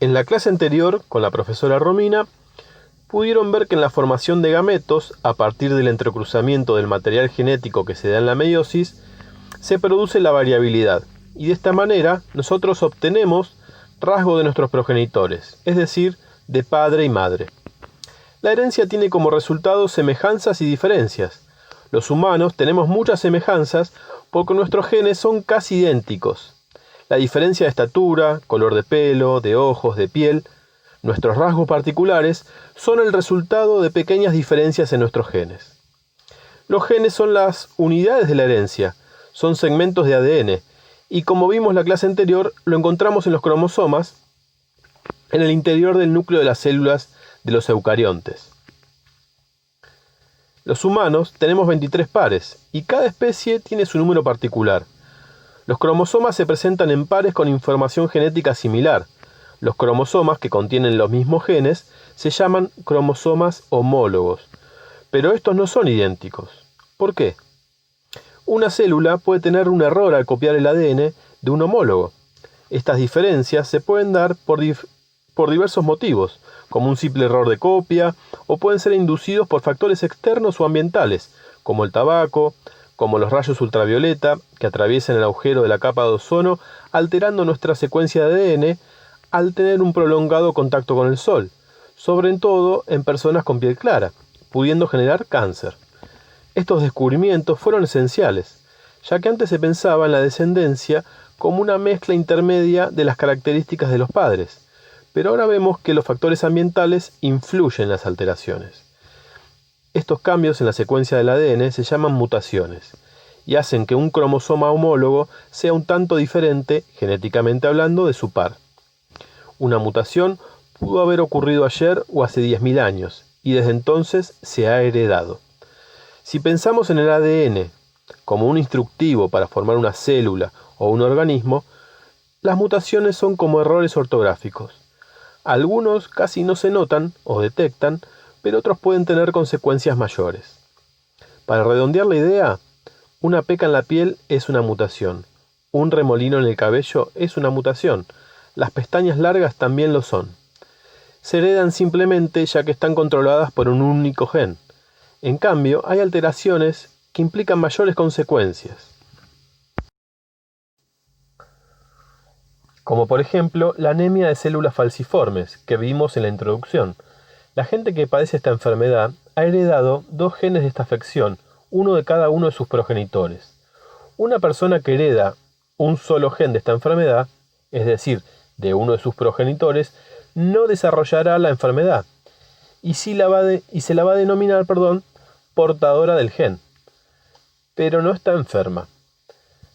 En la clase anterior, con la profesora Romina, pudieron ver que en la formación de gametos, a partir del entrecruzamiento del material genético que se da en la meiosis, se produce la variabilidad, y de esta manera nosotros obtenemos rasgos de nuestros progenitores, es decir, de padre y madre. La herencia tiene como resultado semejanzas y diferencias. Los humanos tenemos muchas semejanzas porque nuestros genes son casi idénticos. La diferencia de estatura, color de pelo, de ojos, de piel, nuestros rasgos particulares son el resultado de pequeñas diferencias en nuestros genes. Los genes son las unidades de la herencia, son segmentos de ADN, y como vimos en la clase anterior, lo encontramos en los cromosomas, en el interior del núcleo de las células de los eucariontes. Los humanos tenemos 23 pares, y cada especie tiene su número particular. Los cromosomas se presentan en pares con información genética similar. Los cromosomas que contienen los mismos genes se llaman cromosomas homólogos, pero estos no son idénticos. ¿Por qué? Una célula puede tener un error al copiar el ADN de un homólogo. Estas diferencias se pueden dar por diversos motivos, como un simple error de copia, o pueden ser inducidos por factores externos o ambientales, como el tabaco, como los rayos ultravioleta, que atraviesan el agujero de la capa de ozono, alterando nuestra secuencia de ADN al tener un prolongado contacto con el sol, sobre todo en personas con piel clara, pudiendo generar cáncer. Estos descubrimientos fueron esenciales, ya que antes se pensaba en la descendencia como una mezcla intermedia de las características de los padres, pero ahora vemos que los factores ambientales influyen en las alteraciones. Estos cambios en la secuencia del ADN se llaman mutaciones, y hacen que un cromosoma homólogo sea un tanto diferente, genéticamente hablando, de su par. Una mutación pudo haber ocurrido ayer o hace 10.000 años, y desde entonces se ha heredado. Si pensamos en el ADN como un instructivo para formar una célula o un organismo, las mutaciones son como errores ortográficos. Algunos casi no se notan o detectan, pero otros pueden tener consecuencias mayores. Para redondear la idea, una peca en la piel es una mutación, un remolino en el cabello es una mutación, las pestañas largas también lo son. Se heredan simplemente ya que están controladas por un único gen. En cambio, hay alteraciones que implican mayores consecuencias. Como por ejemplo, la anemia de células falciformes, que vimos en la introducción. La gente que padece esta enfermedad ha heredado 2 genes de esta afección, uno de cada uno de sus progenitores. Una persona que hereda un solo gen de esta enfermedad, es decir, de uno de sus progenitores, no desarrollará la enfermedad y se la va a denominar, portadora del gen, pero no está enferma.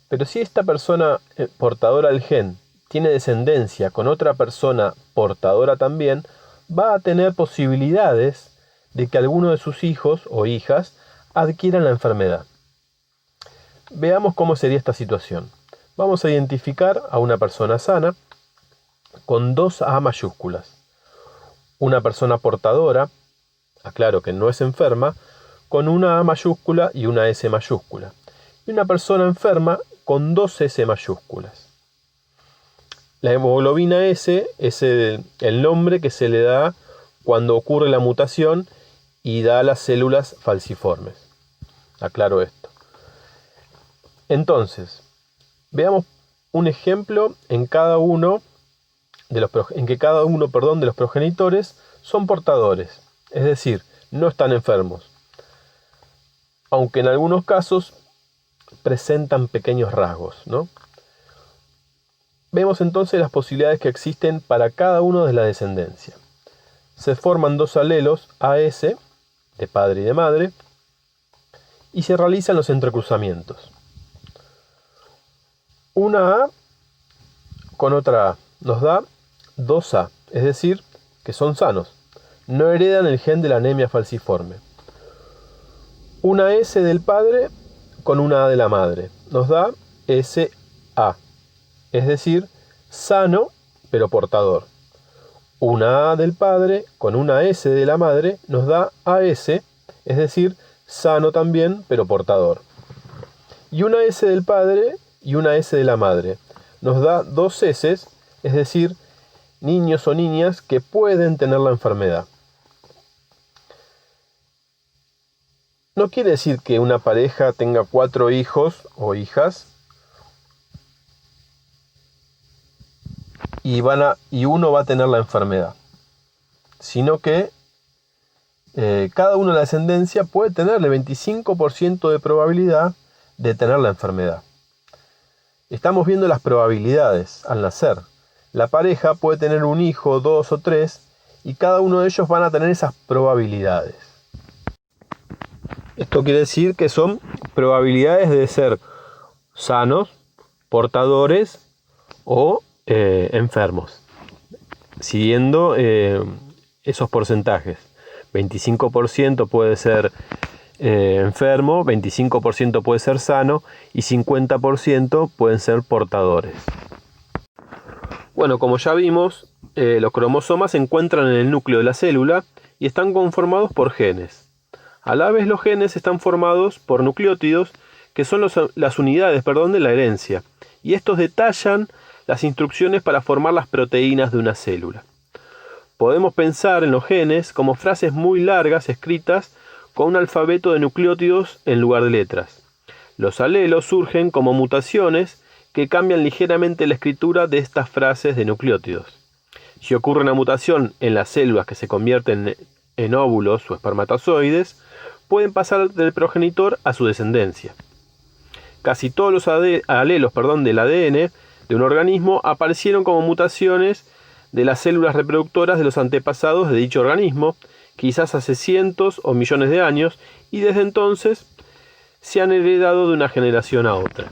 Pero si esta persona portadora del gen tiene descendencia con otra persona portadora también, va a tener posibilidades de que alguno de sus hijos o hijas adquieran la enfermedad. Veamos cómo sería esta situación. Vamos a identificar a una persona sana con 2 A mayúsculas. Una persona portadora, aclaro que no es enferma, con una A mayúscula y una S mayúscula. Y una persona enferma con 2 S mayúsculas. La hemoglobina S es el nombre que se le da cuando ocurre la mutación y da a las células falciformes. Aclaro esto. Entonces, veamos un ejemplo en que cada uno de los progenitores son portadores, es decir, no están enfermos, aunque en algunos casos presentan pequeños rasgos, ¿no? Vemos entonces las posibilidades que existen para cada uno de la descendencia. Se forman 2 alelos AS, de padre y de madre, y se realizan los entrecruzamientos. Una A con otra A nos da 2A, es decir, que son sanos. No heredan el gen de la anemia falciforme. Una S del padre con una A de la madre nos da SA, es decir, sano pero portador. Una A del padre con una S de la madre nos da AS, es decir, sano también pero portador. Y una S del padre y una S de la madre nos da 2 S, es decir, niños o niñas que pueden tener la enfermedad. No quiere decir que una pareja tenga 4 hijos o hijas y uno va a tener la enfermedad, sino que cada uno de la descendencia puede tenerle 25% de probabilidad de tener la enfermedad. Estamos viendo las probabilidades al nacer. La pareja puede tener un hijo, 2 o 3, y cada uno de ellos van a tener esas probabilidades. Esto quiere decir que son probabilidades de ser sanos, portadores o enfermos, siguiendo esos porcentajes. 25% puede ser enfermo, 25% puede ser sano y 50% pueden ser portadores. Bueno, como ya vimos, los cromosomas se encuentran en el núcleo de la célula y están conformados por genes. A la vez, los genes están formados por nucleótidos, que son las unidades de la herencia, y estos detallan las instrucciones para formar las proteínas de una célula. Podemos pensar en los genes como frases muy largas escritas con un alfabeto de nucleótidos en lugar de letras. Los alelos surgen como mutaciones que cambian ligeramente la escritura de estas frases de nucleótidos. Si ocurre una mutación en las células que se convierten en óvulos o espermatozoides, pueden pasar del progenitor a su descendencia. Casi todos los alelos del ADN de un organismo aparecieron como mutaciones de las células reproductoras de los antepasados de dicho organismo, quizás hace cientos o millones de años, y desde entonces se han heredado de una generación a otra.